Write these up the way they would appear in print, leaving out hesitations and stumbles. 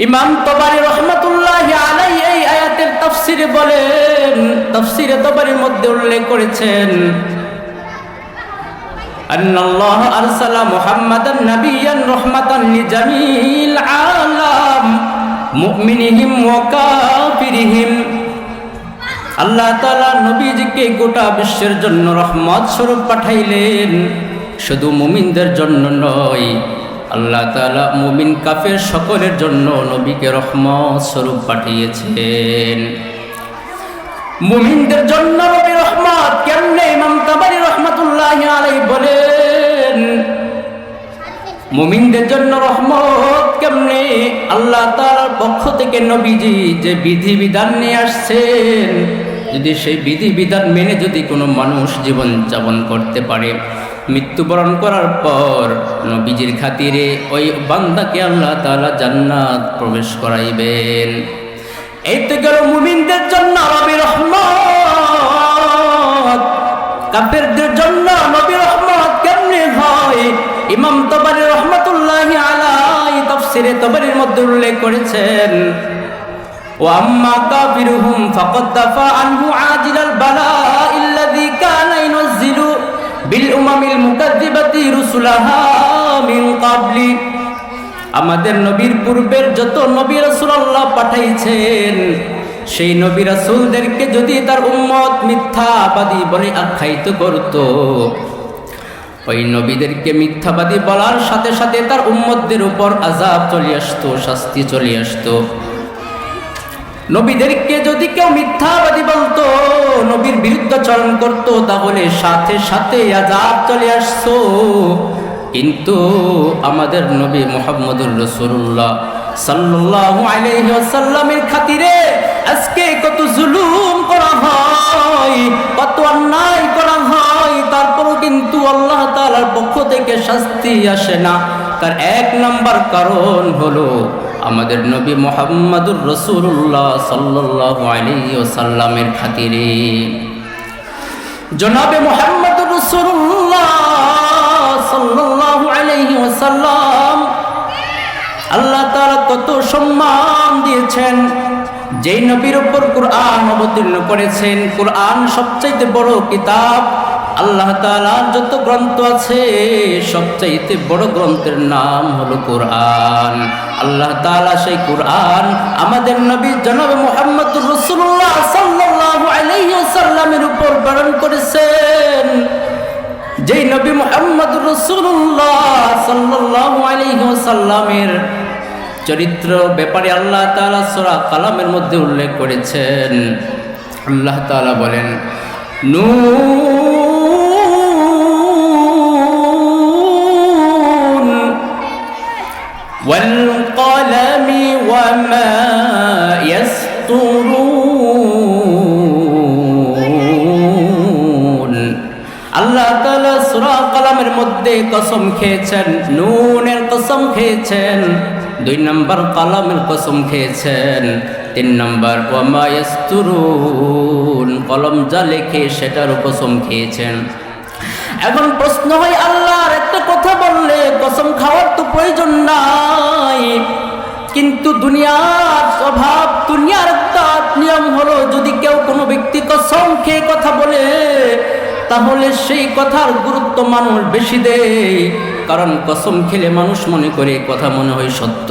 ইমাম তাবারী রাহমাতুল্লাহি আলাইহি এই আয়াতের তাফসীরে বলেন, তাফসীরে তাবারীর মধ্যে উল্লেখ করেছেন, আল্লাহ আরসালা মুহাম্মাদান নাবিয়্যান রাহমাতান লিজামিল আলাম মুমিনিহিম ওয়া কাফিরিহিম। আল্লাহ তাআলা নবীজিকে গোটা বিশ্বের জন্য রহমত স্বরূপ পাঠাইলেন, শুধু মুমিনদের জন্য নয়, আল্লাহ তাআলা মুমিন কাফের সকলের জন্য নবীকে রহমত স্বরূপ পাঠিয়েছেন। মুমিনদের জন্য নবী রহমত কেমনে? ইমাম তাবারী রাহমাতুল্লাহি আলাইহি বলেন, মুমিনদের জন্য রহমত কেমনে? আল্লাহ তাআলার পক্ষ থেকে নবীজি যে বিধিবিধান নিয়ে আসছেন, যদি সেই বিধিবিধান মেনে যদি কোনো মানুষ জীবন যাপন করতে পারে, মৃত্যুবরণ করার পর নবীজির খাতিরে ওই বান্দাকে আল্লাহ তাআলা জান্নাত প্রবেশ করাইবেন। এই তো গেল মুমিনদের জন্য নবী রহমত। কাফেরদের জন্য নবী রহমত কেমনে হয়? ইমাম তাবারী রাহমাতুল্লাহি আলাইহি তাফসীরে তাবারীর মধ্যে উল্লেখ করেছেন, ওয়া আম্মা কাফিরুহুম ফাকাদ দাফা আনহু আজিলাল বালা'i আল্লাযী কানা ইউনজিলু বিল উমামিল মুকাদ্দিবাতি রুসুলাহা মিন ক্বাবলি। আমাদের নবীর পূর্বের যত নবী রাসূল আল্লাহ পাঠাইছেন, সেই নবী রাসূলদেরকে যদি তার উম্মত মিথ্যাবাদী বলে আখ্যায়িত করত, ওই নবীদেরকে মিথ্যাবাদী বলার সাথে সাথে তার উম্মতদের উপর আযাব চলে আসতো, শাস্তি চলে আসতো। নবীদেরকে যদি কেউ মিথ্যাবাদী বলতো, নবীর বিরুদ্ধাচরণ করত, তাহলে সাথে সাথে আযাব চলে আসতো। কিন্তু আমাদের নবী মুহাম্মদুর রাসূলুল্লাহ সাল্লাল্লাহু আলাইহি ওয়াসাল্লামের খাতিরে আজকে কত জুলুম করা হয়, কত অন্যায় করা হয়, তারপরও কিন্তু আল্লাহ তাআলার পক্ষ থেকে শাস্তি আসে না। তার এক নাম্বার কারণ হলো আমাদের নবী মুহাম্মদুর রাসূলুল্লাহ সাল্লাল্লাহু আলাইহি ওয়াসাল্লামের খাতিরে। জনাবে মুহাম্মদুর রাসূলুল্লাহ সাল্লাল্লাহু আলাইহি ওয়াসাল্লাম আল্লাহ তাআলা কত সম্মান দিয়েছেন। যেই নবীর উপর কুরআন অবতীর্ণ করেছেন, কুরআন সবচেয়ে বড় কিতাব। আল্লাহ তাআলার যত গ্রন্থ আছে, সবচেয়ে বড় গ্রন্থের নাম হলো কুরআন। আল্লাহ তাআলা সেই কুরআন আমাদের নবী জনাব মুহাম্মদুর রাসূলুল্লাহ সাল্লাল্লাহু আলাইহি ওয়াসাল্লামের উপর প্রেরণ করেছেন। যেই নবী মুহাম্মদুর রাসূলুল্লাহ সাল্লাল্লাহু আলাইহি ওয়াসাল্লামের চরিত্র ব্যাপারে আল্লাহ তাআলা সূরা কালামের মধ্যে উল্লেখ করেছেন। আল্লাহ তাআলা বলেন, নুন ওয়াল কলামি ওয়া মা ইয়াসতুরুন। আল্লাহ তাআলা সূরা কালামের মধ্যে কসম খেয়েছেন, নুনের কসম খেয়েছেন, 2 নম্বর কলমের কসম খেয়েছেন, 3 নম্বর ওয়া মা ইয়াসতুরুন, কলম যা লেখে সেটারও কসম খেয়েছেন। এখন প্রশ্ন হয়, আল্লাহর একটা কথা বললে কসম খাওয়ার তো প্রয়োজন নাই, কিন্তু দুনিয়ার স্বভাব, দুনিয়ার একটা নিয়ম হলো, যদি কেউ কোনো ব্যক্তি কসম খেয়ে কথা বলে, তাহলে সেই কথার গুরুত্ব মানুষ বেশি দেয়। কারণ কসম খেলে মানুষ মনে করে কথা মনে হয় সত্য।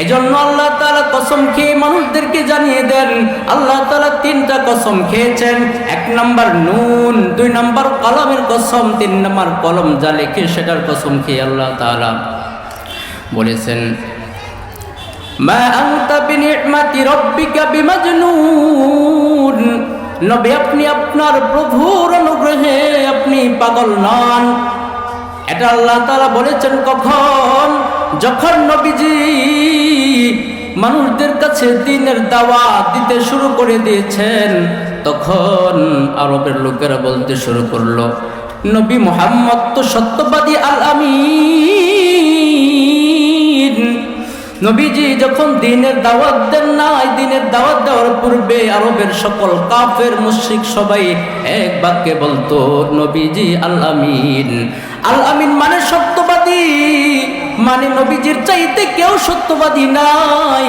এজন্য আল্লাহ তাআলা কসম খেয়ে মানুষদেরকে জানিয়ে দেন, আল্লাহ তাআলা 3টা কসম খেয়েছেন। 1 নম্বর নুন, 2 নম্বর কলমের কসম, 3 নম্বর কলম যা লেখে সেটার কসম খেয়ে আল্লাহ তাআলা বলেছেন, মা আনতা বিনি'মাতি রাব্বিকা বিমাজনুন। নবী, আপনি আপনার প্রভুর অনুগ্রহে আপনি পাগল নন। এটা আল্লাহ তাআলা বলেছেন কখন? যখন নবীজি মানুষদের কাছে দ্বীনের দাওয়াত দিতে শুরু করে দিয়েছেন, তখন আরবের লোকেরা বলতে শুরু করলো, নবী মুহাম্মদ তো সত্যবাদী, আল আমিন। নবীজি যখন দ্বীনের দাওয়াত দেন নাই, দ্বীনের দাওয়াত দেওয়ার পূর্বে আরবের সকল কাফের মুশরিক সবাই এক বাক্যে বলতো, নবীজি আল আমিন। আল আমিন মানে সত্যবাদী। মানে নবীজির চাইতে কেউ সত্যবাদী নাই।